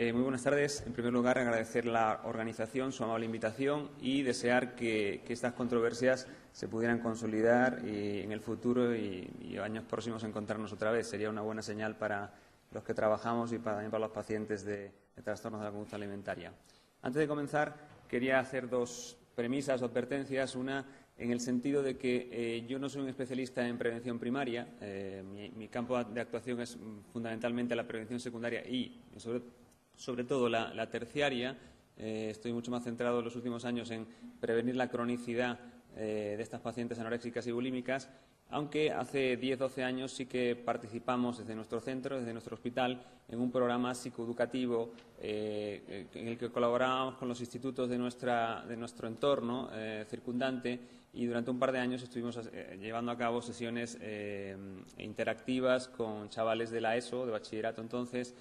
Muy buenas tardes. En primer lugar, agradecer la organización, su amable invitación y desear que estas controversias se pudieran consolidar en el futuro y años próximos encontrarnos otra vez. Sería una buena señal para los que trabajamos y también para los pacientes de trastornos de la conducta alimentaria. Antes de comenzar, quería hacer dos premisas o advertencias. Una, en el sentido de que yo no soy un especialista en prevención primaria. Mi campo de actuación es fundamentalmente la prevención secundaria y, sobre todo, la terciaria. Estoy mucho más centrado en los últimos años en prevenir la cronicidad de estas pacientes anoréxicas y bulímicas, aunque hace 10-12 años sí que participamos desde nuestro centro, desde nuestro hospital, en un programa psicoeducativo en el que colaborábamos con los institutos de nuestro entorno circundante, y durante un par de años estuvimos llevando a cabo sesiones interactivas con chavales de la ESO, de bachillerato entonces,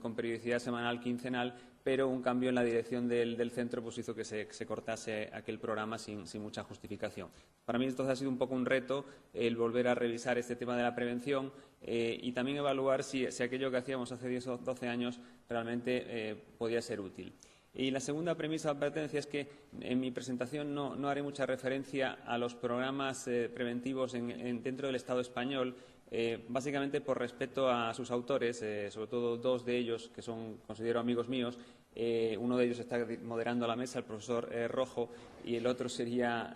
con periodicidad semanal, quincenal, pero un cambio en la dirección del centro pues hizo que se cortase aquel programa sin mucha justificación. Para mí entonces ha sido un poco un reto el volver a revisar este tema de la prevención y también evaluar si aquello que hacíamos hace 10 o 12 años realmente podía ser útil. Y la segunda premisa o advertencia es que en mi presentación no haré mucha referencia a los programas preventivos dentro del Estado español, básicamente por respeto a sus autores, sobre todo dos de ellos que considero amigos míos. Uno de ellos está moderando la mesa, el profesor Rojo, y el otro sería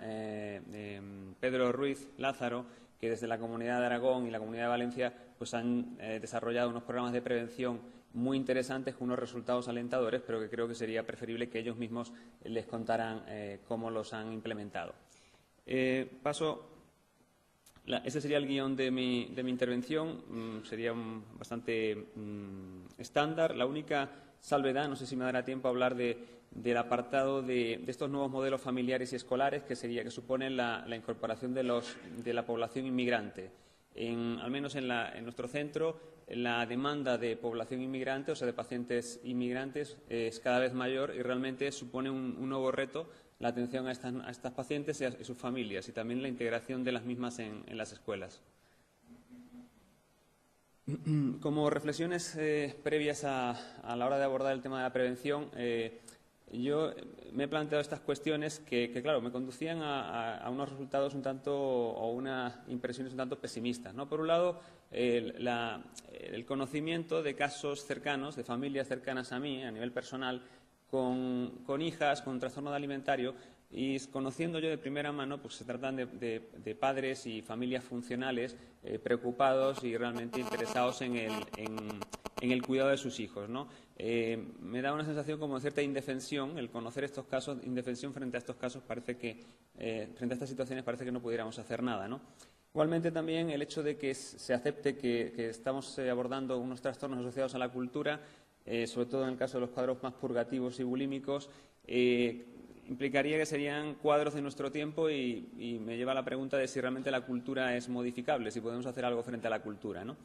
Pedro Ruiz Lázaro, que desde la Comunidad de Aragón y la Comunidad de Valencia pues han desarrollado unos programas de prevención muy interesantes con unos resultados alentadores, pero que creo que sería preferible que ellos mismos les contaran cómo los han implementado. Ese sería el guión de mi intervención. Sería bastante estándar. La única salvedad, no sé si me dará tiempo a hablar del apartado de estos nuevos modelos familiares y escolares, que suponen la incorporación de la población inmigrante. Al menos en nuestro centro, la demanda de población inmigrante, o sea, de pacientes inmigrantes, es cada vez mayor y realmente supone un nuevo reto la atención a estas pacientes y a sus familias, y también la integración de las mismas en las escuelas. Como reflexiones previas a la hora de abordar el tema de la prevención, yo me he planteado estas cuestiones que claro, me conducían a unos resultados o unas impresiones un tanto pesimistas, ¿no? Por un lado, el conocimiento de casos cercanos, de familias cercanas a mí, a nivel personal, con hijas con trastorno alimentario, y conociendo yo de primera mano, pues se tratan de padres y familias funcionales preocupados y realmente interesados en el cuidado de sus hijos, ¿no? Me da una sensación como de cierta indefensión el conocer estos casos, indefensión frente a estos casos, frente a estas situaciones parece que no pudiéramos hacer nada, ¿no? Igualmente también el hecho de que se acepte que estamos abordando unos trastornos asociados a la cultura, sobre todo en el caso de los cuadros más purgativos y bulímicos, implicaría que serían cuadros de nuestro tiempo y me lleva a la pregunta de si realmente la cultura es modificable, si podemos hacer algo frente a la cultura, ¿no?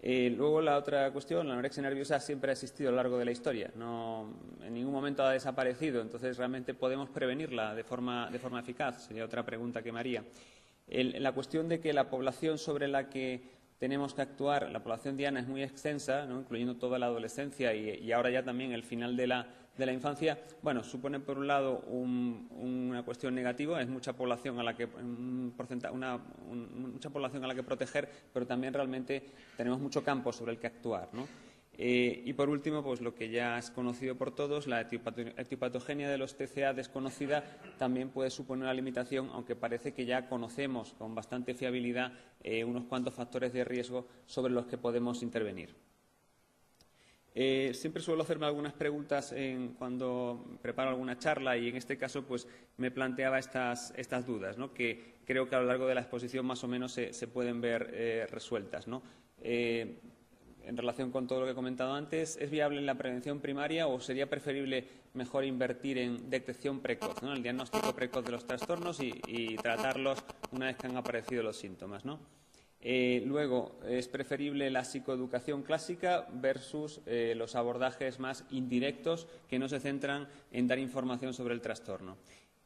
Luego, la otra cuestión, la anorexia nerviosa siempre ha existido a lo largo de la historia, en ningún momento ha desaparecido, entonces realmente podemos prevenirla de forma eficaz, sería otra pregunta que me haría. La cuestión de que la población sobre la que tenemos que actuar, la población diana, es muy extensa, ¿no? Incluyendo toda la adolescencia y ahora ya también el final de la infancia. Bueno, supone por un lado una cuestión negativa, es mucha población a la que mucha población a la que proteger, pero también realmente tenemos mucho campo sobre el que actuar, ¿no? Y por último, pues lo que ya es conocido por todos, la etiopatogenia de los TCA desconocida también puede suponer una limitación, aunque parece que ya conocemos con bastante fiabilidad unos cuantos factores de riesgo sobre los que podemos intervenir. Siempre suelo hacerme algunas preguntas cuando preparo alguna charla, y en este caso pues me planteaba estas dudas, ¿no? Que creo que a lo largo de la exposición más o menos se pueden ver resueltas, ¿no? En relación con todo lo que he comentado antes, ¿es viable la prevención primaria o sería preferible mejor invertir en detección precoz, ¿no? El diagnóstico precoz de los trastornos y tratarlos una vez que han aparecido los síntomas, ¿no? Luego, ¿es preferible la psicoeducación clásica versus los abordajes más indirectos que no se centran en dar información sobre el trastorno?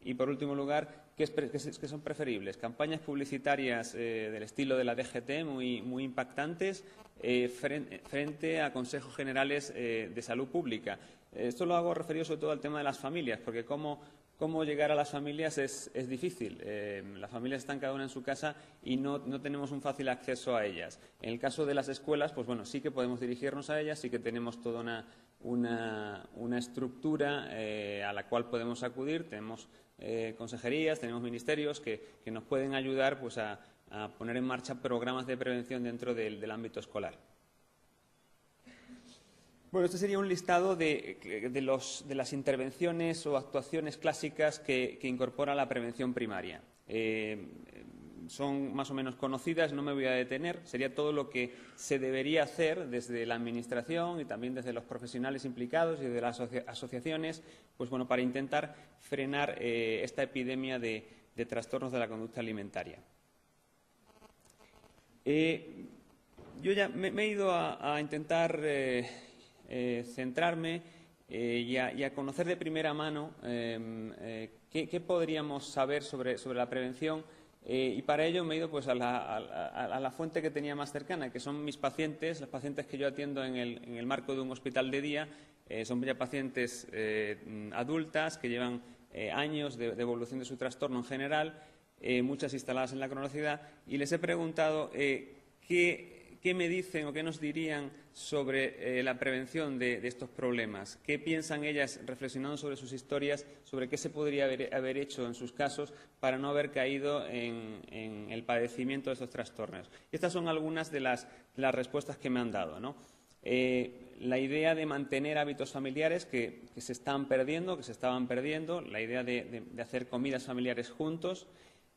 Y, por último lugar, ¿qué son preferibles? Campañas publicitarias del estilo de la DGT, muy impactantes, frente a consejos generales de salud pública. Esto lo hago referido sobre todo al tema de las familias, porque cómo llegar a las familias es difícil. Las familias están cada una en su casa y no tenemos un fácil acceso a ellas. En el caso de las escuelas, pues bueno, sí que podemos dirigirnos a ellas, sí que tenemos toda una estructura a la cual podemos acudir. Tenemos consejerías, tenemos ministerios que nos pueden ayudar pues, a poner en marcha programas de prevención dentro del ámbito escolar. Bueno, este sería un listado de las intervenciones o actuaciones clásicas que incorpora la prevención primaria. Son más o menos conocidas, no me voy a detener. Sería todo lo que se debería hacer desde la Administración y también desde los profesionales implicados y de las asociaciones, pues bueno, para intentar frenar esta epidemia de trastornos de la conducta alimentaria. Yo ya me he ido a intentar centrarme y a conocer de primera mano qué podríamos saber sobre la prevención. Y para ello me he ido pues, a la fuente que tenía más cercana, que son mis pacientes, los pacientes que yo atiendo en el marco de un hospital de día. Son ya pacientes adultas que llevan años de evolución de su trastorno en general, muchas instaladas en la cronicidad, y les he preguntado qué me dicen o qué nos dirían sobre la prevención de estos problemas. ¿Qué piensan ellas, reflexionando sobre sus historias, sobre qué se podría haber hecho en sus casos para no haber caído en el padecimiento de estos trastornos? Y estas son algunas de las respuestas que me han dado, ¿no? La idea de mantener hábitos familiares que se estaban perdiendo, la idea de hacer comidas familiares juntos.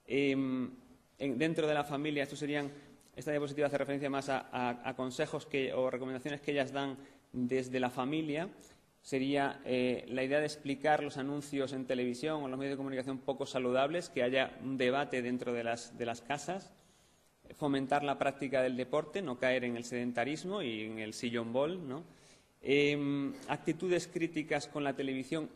Dentro de la familia, esta diapositiva hace referencia más a consejos o recomendaciones que ellas dan desde la familia. Sería la idea de explicar los anuncios en televisión o en los medios de comunicación poco saludables, que haya un debate dentro de las casas, fomentar la práctica del deporte, no caer en el sedentarismo y en el sillón bol, ¿no? Actitudes críticas con la televisión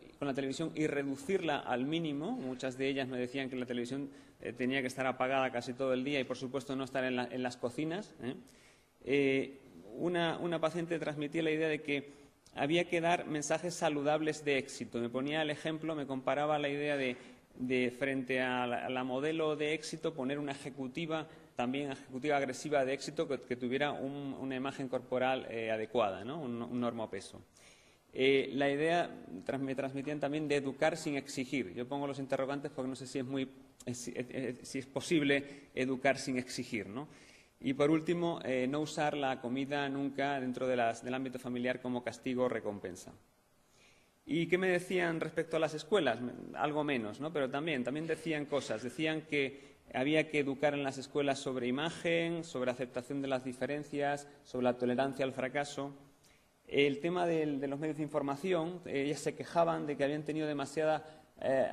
y reducirla al mínimo. Muchas de ellas me decían que la televisión tenía que estar apagada casi todo el día y, por supuesto, no estar en las cocinas. Una paciente transmitía la idea de que había que dar mensajes saludables de éxito. Me ponía el ejemplo, me comparaba la idea de frente a la modelo de éxito, poner una ejecutiva agresiva de éxito que tuviera una imagen corporal adecuada, ¿no? Un normopeso. La idea me transmitían también de educar sin exigir. Yo pongo los interrogantes porque no sé si es posible educar sin exigir, ¿no? Y, por último, no usar la comida nunca dentro del ámbito familiar como castigo o recompensa. ¿Y qué me decían respecto a las escuelas? Algo menos, ¿no? Pero también decían cosas. Decían que había que educar en las escuelas sobre imagen, sobre aceptación de las diferencias, sobre la tolerancia al fracaso. El tema de los medios de información, ellas se quejaban de que habían tenido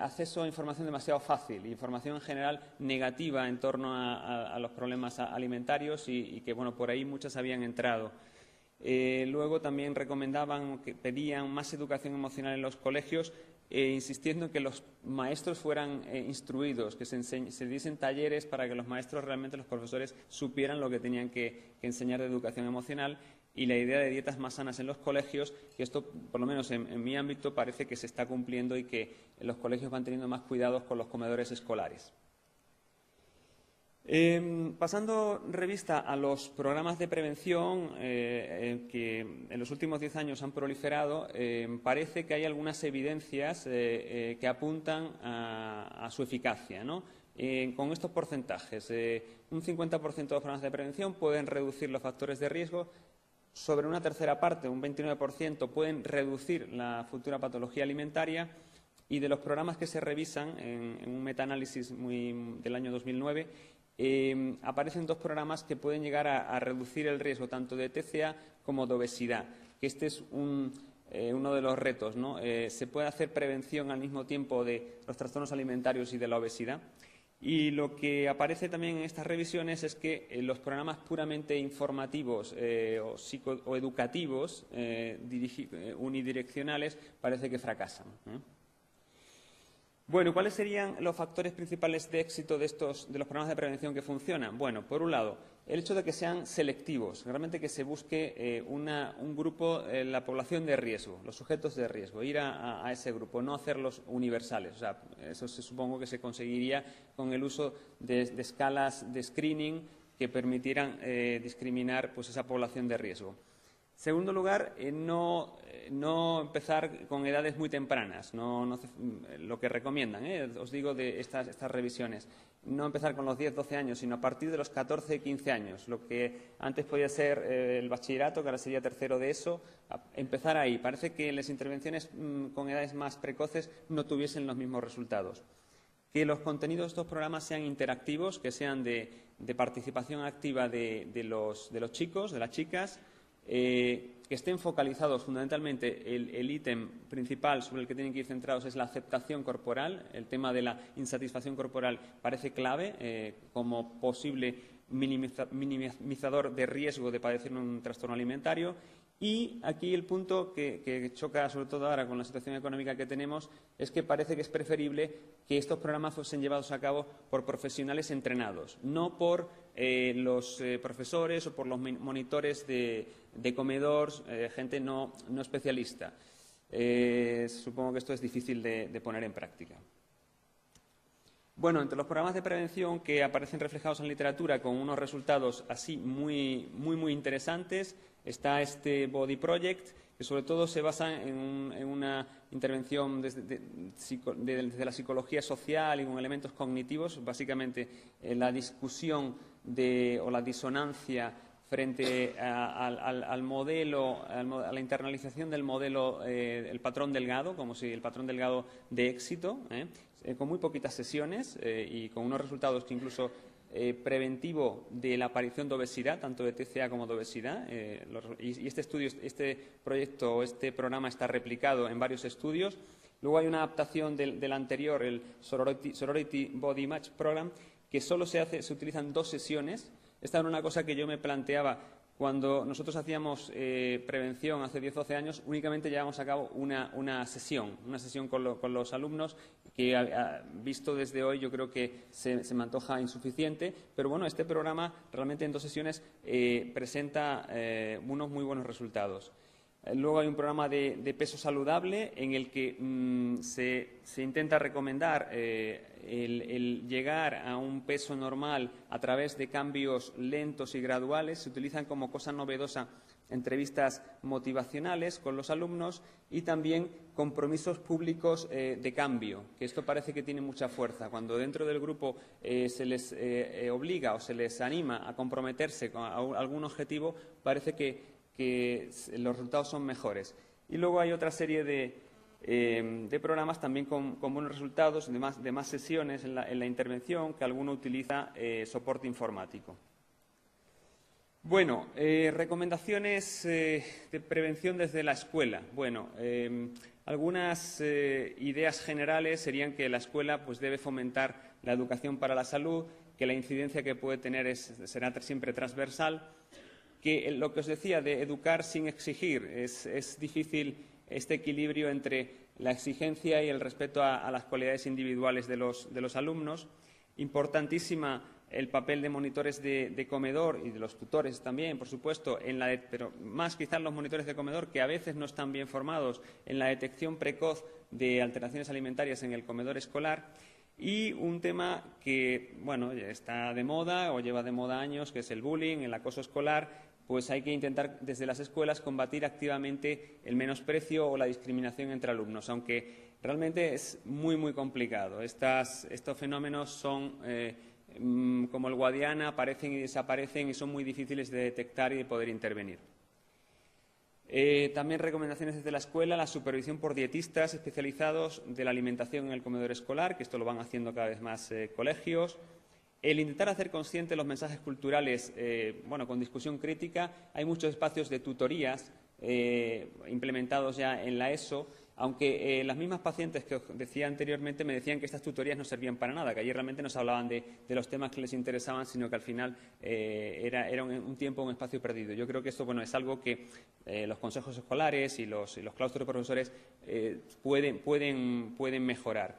acceso a información demasiado fácil, información en general negativa en torno a los problemas alimentarios y que, bueno, por ahí muchas habían entrado. Luego también pedían más educación emocional en los colegios, insistiendo en que los maestros fueran instruidos, que se diesen talleres para que los maestros, realmente los profesores, supieran lo que tenían que enseñar de educación emocional, y la idea de dietas más sanas en los colegios, que esto, por lo menos en mi ámbito, parece que se está cumpliendo y que los colegios van teniendo más cuidados con los comedores escolares. Pasando revista a los programas de prevención que en los últimos 10 años han proliferado, parece que hay algunas evidencias que apuntan a su eficacia, ¿no? Con estos porcentajes, un 50% de los programas de prevención pueden reducir los factores de riesgo. Sobre una tercera parte, un 29%, pueden reducir la futura patología alimentaria. Y de los programas que se revisan en un metaanálisis del año 2009, aparecen 2 programas que pueden llegar a reducir el riesgo tanto de TCA como de obesidad, que este es uno de los retos, ¿no? Se puede hacer prevención al mismo tiempo de los trastornos alimentarios y de la obesidad. Y lo que aparece también en estas revisiones es que los programas puramente informativos o educativos, unidireccionales, parece que fracasan. Bueno, ¿cuáles serían los factores principales de éxito de los programas de prevención que funcionan? Bueno, por un lado, el hecho de que sean selectivos, realmente que se busque un grupo, la población de riesgo, los sujetos de riesgo, ir a ese grupo, no hacerlos universales. O sea, eso supongo que se conseguiría con el uso de escalas de screening que permitieran discriminar pues, esa población de riesgo. Segundo lugar, no empezar con edades muy tempranas, lo que recomiendan, os digo de estas revisiones. No empezar con los 10, 12 años, sino a partir de los 14, 15 años. Lo que antes podía ser el bachillerato, que ahora sería tercero de eso, empezar ahí. Parece que las intervenciones con edades más precoces no tuviesen los mismos resultados. Que los contenidos de estos programas sean interactivos, que sean de participación activa de los chicos, de las chicas, que estén focalizados fundamentalmente. El ítem principal sobre el que tienen que ir centrados es la aceptación corporal. El tema de la insatisfacción corporal parece clave como posible minimizador de riesgo de padecer un trastorno alimentario. Y aquí el punto que choca sobre todo ahora con la situación económica que tenemos es que parece que es preferible que estos programas fuesen llevados a cabo por profesionales entrenados, no por los profesores o por los monitores de comedor, gente no especialista. Supongo que esto es difícil de poner en práctica. Bueno, entre los programas de prevención que aparecen reflejados en la literatura con unos resultados así muy interesantes, está este Body Project, que sobre todo se basa en una intervención desde la psicología social y con elementos cognitivos, básicamente la discusión o la disonancia frente al modelo, a la internalización del modelo, el patrón delgado, como si el patrón delgado de éxito, con muy poquitas sesiones y con unos resultados que incluso preventivo de la aparición de obesidad, tanto de TCA como de obesidad. Y este proyecto, este programa está replicado en varios estudios. Luego hay una adaptación del anterior, el Sorority Body Match Program, que solo se utilizan 2 sesiones. Esta era una cosa que yo me planteaba cuando nosotros hacíamos prevención hace 10 o 12 años. Únicamente llevamos a cabo una sesión con los alumnos que, visto desde hoy, yo creo que se me antoja insuficiente. Pero bueno, este programa realmente en 2 sesiones presenta unos muy buenos resultados. Luego hay un programa de peso saludable en el que se intenta recomendar el llegar a un peso normal a través de cambios lentos y graduales. Se utilizan como cosa novedosa entrevistas motivacionales con los alumnos y también compromisos públicos de cambio, que esto parece que tiene mucha fuerza. Cuando dentro del grupo se les obliga o se les anima a comprometerse con algún objetivo, parece que los resultados son mejores. Y luego hay otra serie de programas también con buenos resultados, de más sesiones en la intervención, que alguno utiliza soporte informático. Bueno, recomendaciones de prevención desde la escuela. Bueno, algunas ideas generales serían que la escuela pues, debe fomentar la educación para la salud, que la incidencia que puede tener será siempre transversal, que lo que os decía de educar sin exigir, es difícil este equilibrio entre la exigencia y el respeto a las cualidades individuales de los alumnos. Importantísima el papel de monitores de comedor y de los tutores también, por supuesto, pero más quizás los monitores de comedor, que a veces no están bien formados en la detección precoz de alteraciones alimentarias en el comedor escolar. Y un tema que, bueno, está de moda o lleva de moda años, que es el bullying, el acoso escolar. Pues hay que intentar desde las escuelas combatir activamente el menosprecio o la discriminación entre alumnos, aunque realmente es muy complicado. Estos fenómenos son como el Guadiana, aparecen y desaparecen y son muy difíciles de detectar y de poder intervenir. También recomendaciones desde la escuela, la supervisión por dietistas especializados de la alimentación en el comedor escolar, que esto lo van haciendo cada vez más colegios. El intentar hacer conscientes los mensajes culturales, con discusión crítica. Hay muchos espacios de tutorías implementados ya en la ESO, aunque las mismas pacientes que os decía anteriormente me decían que estas tutorías no servían para nada, que allí realmente no se hablaban de los temas que les interesaban, sino que al final era un tiempo, un espacio perdido. Yo creo que esto es algo que los consejos escolares y los claustros de profesores pueden mejorar.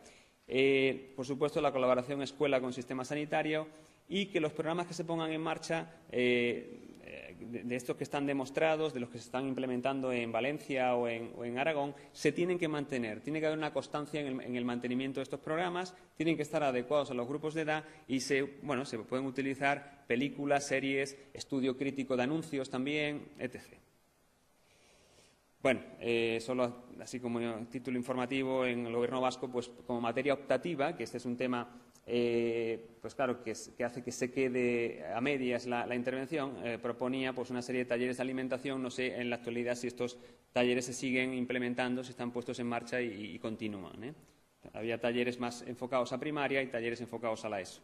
Por supuesto, la colaboración escuela con sistema sanitario y que los programas que se pongan en marcha, de estos que están demostrados, de los que se están implementando en Valencia o en Aragón, se tienen que mantener. Tiene que haber una constancia en el mantenimiento de estos programas, tienen que estar adecuados a los grupos de edad y se pueden utilizar películas, series, estudio crítico de anuncios también, etc. Bueno, solo así como título informativo, en el Gobierno vasco, pues como materia optativa, que este es un tema pues claro, que hace que se quede a medias la intervención, proponía pues una serie de talleres de alimentación. No sé en la actualidad si estos talleres se siguen implementando, si están puestos en marcha y continúan, ¿eh? Había talleres más enfocados a primaria y talleres enfocados a la ESO.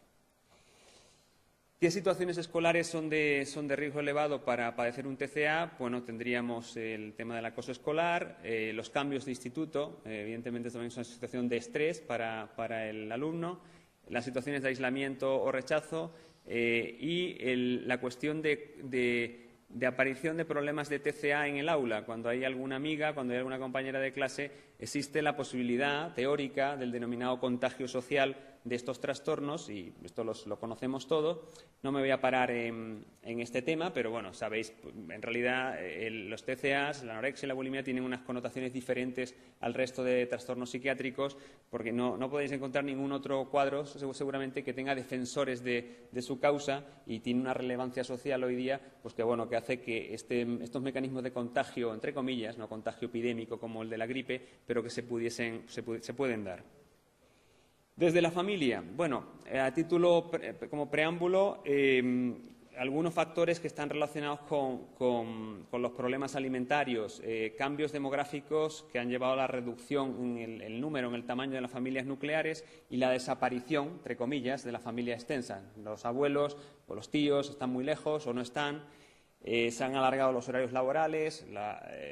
¿Qué situaciones escolares son de riesgo elevado para padecer un TCA? Bueno, tendríamos el tema del acoso escolar, los cambios de instituto, evidentemente también es una situación de estrés para el alumno, las situaciones de aislamiento o rechazo y la cuestión de aparición de problemas de TCA en el aula. Cuando hay alguna amiga, cuando hay alguna compañera de clase, existe la posibilidad teórica del denominado contagio social de estos trastornos, y esto lo conocemos todo. No me voy a parar en este tema, pero bueno, sabéis, en realidad los TCAs, la anorexia y la bulimia tienen unas connotaciones diferentes al resto de trastornos psiquiátricos, porque no podéis encontrar ningún otro cuadro seguramente que tenga defensores de su causa, y tiene una relevancia social hoy día, pues que bueno, que hace que estos mecanismos de contagio, entre comillas, no contagio epidémico como el de la gripe, pero que se pueden dar. Desde la familia, bueno, a título como preámbulo, algunos factores que están relacionados con los problemas alimentarios, cambios demográficos que han llevado a la reducción en el número, en el tamaño de las familias nucleares y la desaparición, entre comillas, de la familia extensa. Los abuelos o los tíos están muy lejos o no están. Se han alargado los horarios laborales,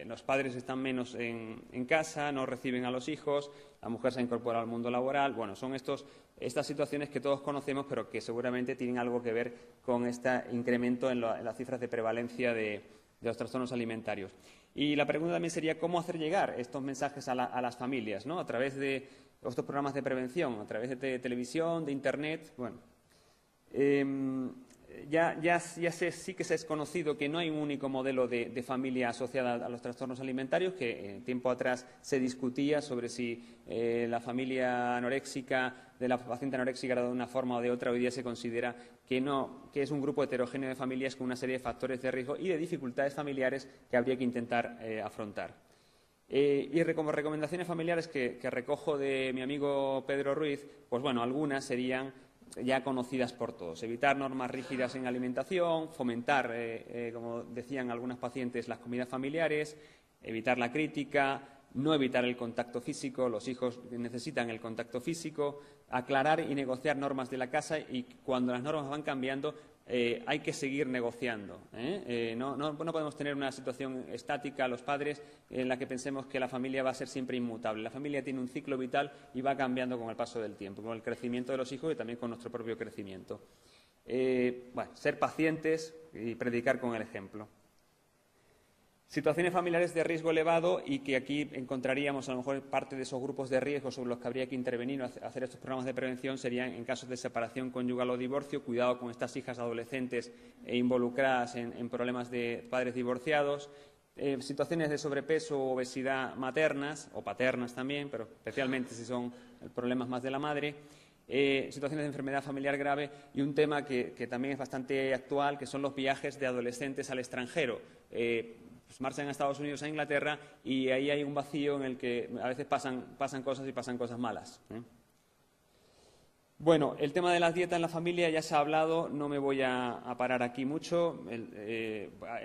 los padres están menos en casa, no reciben a los hijos, la mujer se ha incorporado al mundo laboral. Bueno, son estas situaciones que todos conocemos, pero que seguramente tienen algo que ver con este incremento en las cifras de prevalencia de los trastornos alimentarios. Y la pregunta también sería cómo hacer llegar estos mensajes a las familias, ¿no? A través de estos programas de prevención, a través de televisión, de Internet. Bueno, sí que se es conocido que no hay un único modelo de familia asociada a los trastornos alimentarios, que tiempo atrás se discutía sobre si la familia anoréxica de la paciente anoréxica era de una forma o de otra. Hoy día se considera que es un grupo heterogéneo de familias con una serie de factores de riesgo y de dificultades familiares que habría que intentar afrontar. Y como recomendaciones familiares que recojo de mi amigo Pedro Ruiz, pues bueno, algunas serían ya conocidas por todos. Evitar normas rígidas en alimentación, fomentar, como decían algunas pacientes, las comidas familiares, evitar la crítica, no evitar el contacto físico. Los hijos necesitan el contacto físico, aclarar y negociar normas de la casa, y cuando las normas van cambiando hay que seguir negociando, ¿eh? No podemos tener una situación estática los padres en la que pensemos que la familia va a ser siempre inmutable. La familia tiene un ciclo vital y va cambiando con el paso del tiempo, con el crecimiento de los hijos y también con nuestro propio crecimiento. Ser pacientes y predicar con el ejemplo. Situaciones familiares de riesgo elevado, y que aquí encontraríamos a lo mejor parte de esos grupos de riesgo sobre los que habría que intervenir o hacer estos programas de prevención, serían en casos de separación conyugal o divorcio. Cuidado con estas hijas adolescentes involucradas en problemas de padres divorciados. Situaciones de sobrepeso o obesidad maternas o paternas también, pero especialmente si son problemas más de la madre. Situaciones de enfermedad familiar grave, y un tema que también es bastante actual, que son los viajes de adolescentes al extranjero. Pues marchan a Estados Unidos, a Inglaterra, y ahí hay un vacío en el que a veces pasan cosas y pasan cosas malas, ¿eh? Bueno, el tema de las dietas en la familia ya se ha hablado, no me voy a parar aquí mucho.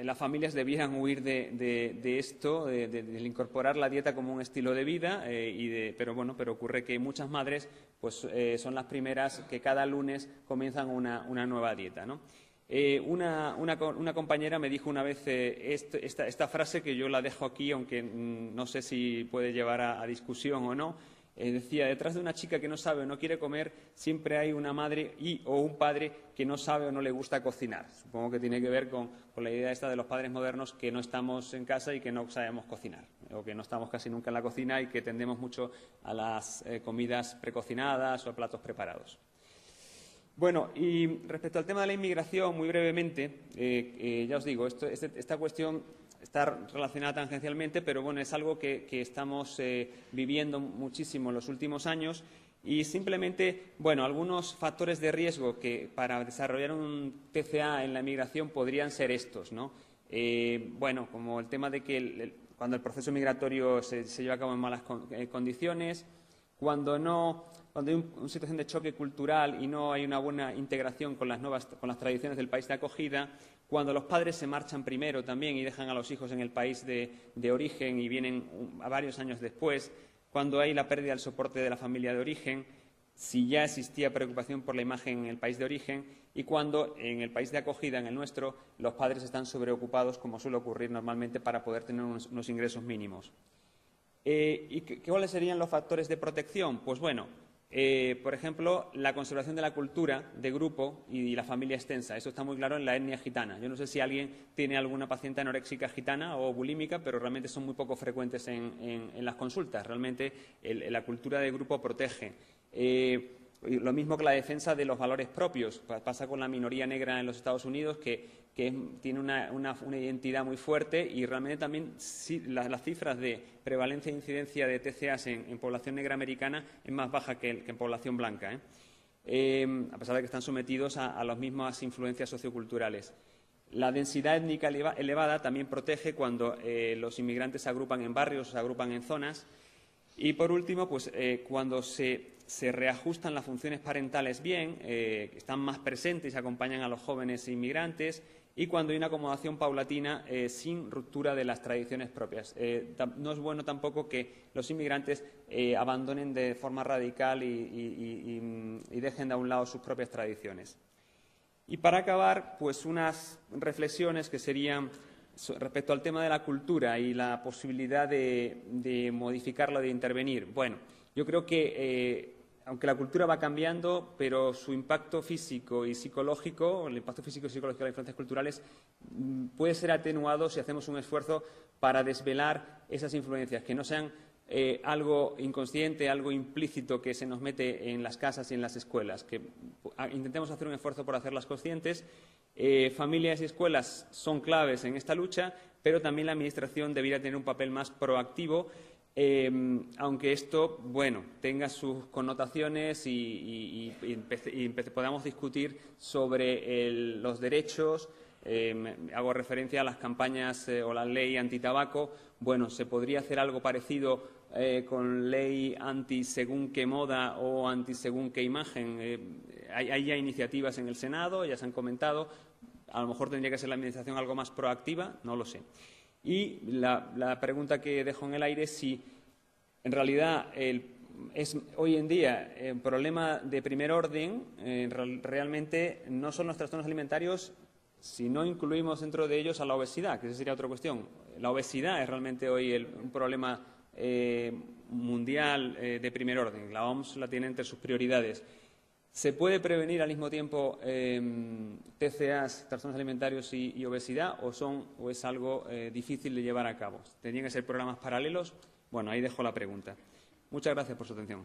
Las familias debieran huir de esto, de incorporar la dieta como un estilo de vida, pero ocurre que muchas madres pues, son las primeras que cada lunes comienzan una nueva dieta, ¿no? Una compañera me dijo una vez esta frase, que yo la dejo aquí, aunque no sé si puede llevar a discusión o no. decía, detrás de una chica que no sabe o no quiere comer, siempre hay una madre o un padre que no sabe o no le gusta cocinar. Supongo que tiene que ver con la idea esta de los padres modernos, que no estamos en casa y que no sabemos cocinar, o que no estamos casi nunca en la cocina y que tendemos mucho a las comidas precocinadas o a platos preparados. Bueno, y respecto al tema de la inmigración, muy brevemente, ya os digo, esta cuestión está relacionada tangencialmente, pero bueno, es algo que estamos viviendo muchísimo en los últimos años y simplemente, bueno, algunos factores de riesgo que para desarrollar un TCA en la inmigración podrían ser estos, ¿no? Bueno, como el tema de que cuando el proceso migratorio se lleva a cabo en malas condiciones, cuando hay una situación de choque cultural y no hay una buena integración con las tradiciones del país de acogida, cuando los padres se marchan primero también y dejan a los hijos en el país de origen y vienen a varios años después, cuando hay la pérdida del soporte de la familia de origen, si ya existía preocupación por la imagen en el país de origen y cuando en el país de acogida, en el nuestro, los padres están sobreocupados, como suele ocurrir normalmente, para poder tener unos ingresos mínimos. ¿Y cuáles serían los factores de protección? Pues bueno, por ejemplo, la conservación de la cultura de grupo y la familia extensa. Eso está muy claro en la etnia gitana. Yo no sé si alguien tiene alguna paciente anoréxica gitana o bulímica, pero realmente son muy poco frecuentes en las consultas. Realmente la cultura de grupo protege. Lo mismo que la defensa de los valores propios. Pasa con la minoría negra en los Estados Unidos, que tiene una identidad muy fuerte y realmente también las cifras de prevalencia e incidencia de TCAs en población negra americana es más baja que en población blanca, a pesar de que están sometidos a las mismas influencias socioculturales. La densidad étnica elevada también protege cuando los inmigrantes se agrupan en barrios o se agrupan en zonas. Y, por último, pues cuando se reajustan las funciones parentales bien, están más presentes y se acompañan a los jóvenes inmigrantes y cuando hay una acomodación paulatina sin ruptura de las tradiciones propias. No es bueno tampoco que los inmigrantes abandonen de forma radical y dejen de a un lado sus propias tradiciones. Y para acabar, pues unas reflexiones que serían respecto al tema de la cultura y la posibilidad de modificarla, de intervenir. Bueno, yo creo que aunque la cultura va cambiando, pero su impacto físico y psicológico, el impacto físico y psicológico de las influencias culturales puede ser atenuado si hacemos un esfuerzo para desvelar esas influencias, que no sean algo inconsciente, algo implícito que se nos mete en las casas y en las escuelas, que intentemos hacer un esfuerzo por hacerlas conscientes. Familias y escuelas son claves en esta lucha, pero también la Administración debería tener un papel más proactivo, aunque esto, bueno, tenga sus connotaciones y podamos discutir sobre los derechos. Hago referencia a las campañas o la ley antitabaco. Bueno, se podría hacer algo parecido con ley anti según qué moda o anti según qué imagen. Hay ya iniciativas en el Senado, ya se han comentado. A lo mejor tendría que ser la Administración algo más proactiva, no lo sé. Y la pregunta que dejo en el aire es si en realidad es hoy en día un problema de primer orden. Realmente no son los trastornos alimentarios si no incluimos dentro de ellos a la obesidad, que esa sería otra cuestión. La obesidad es realmente hoy un problema mundial de primer orden. La OMS la tiene entre sus prioridades. ¿Se puede prevenir al mismo tiempo TCAs, trastornos alimentarios y obesidad o es algo difícil de llevar a cabo? ¿Tendrían que ser programas paralelos? Bueno, ahí dejo la pregunta. Muchas gracias por su atención.